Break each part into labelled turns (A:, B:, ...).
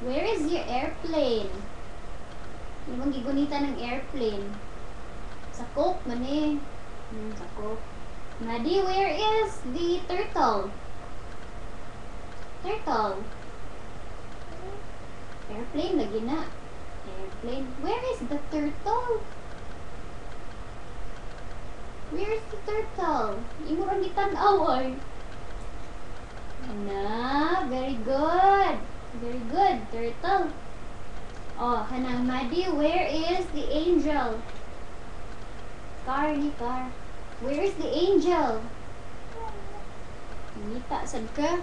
A: Where is your airplane? Yung mga gigunita ng airplane. Sa Coke man eh. Sa Coke. Maddie, where is the turtle? Turtle. Airplane lagi na. Airplane. Where is the turtle? Where is the turtle? Imo ra gitan-aw ay. Na, very good. Very good, turtle. Oh, kanang Maddie, where is the angel? Car ni car. Where is the angel? Nita sad ka.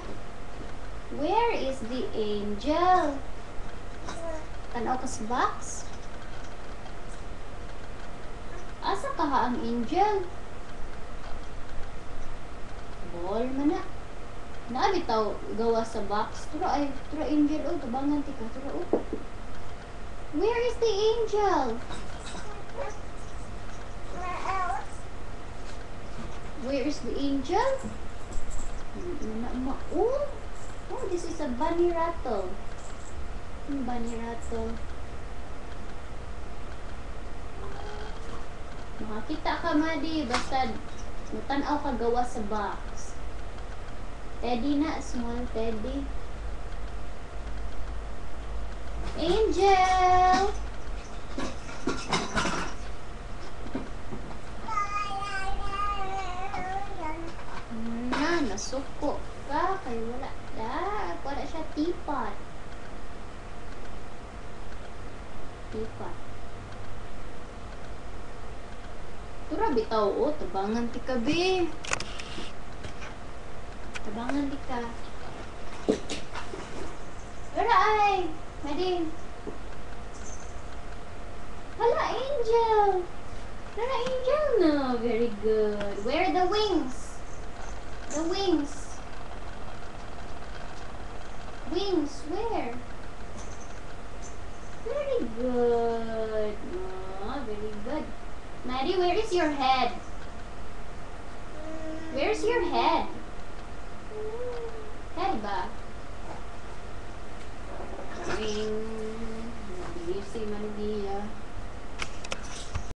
A: Where is the angel? Tanaw ka sa box. Asa ka ha ang angel? Ball man na. Naabitaw gawa sa box. Tura ay, tura angel. Oh, tabangan tika. Tura oh. Where is the angel? Where is the angel? Oh, oh, this is a bunny rattle. Bunny rattle. Makakita ka, Maddie. Basta matanaw ka gawa sa box. Teddy na, small teddy. Angel! Nasuko ka. Kaya wala. Wala siya teapot. Teapot. Tura bitaw o. Tabangan ti ka, be. Tabangan ti ka. Tura ay. Maddie. Hala, angel. Tura, angel na. Very good. Where are the wings? The wings. Wings, where? Very good. Oh, very good. Maddie, where is your head? Where's your head? Head ba?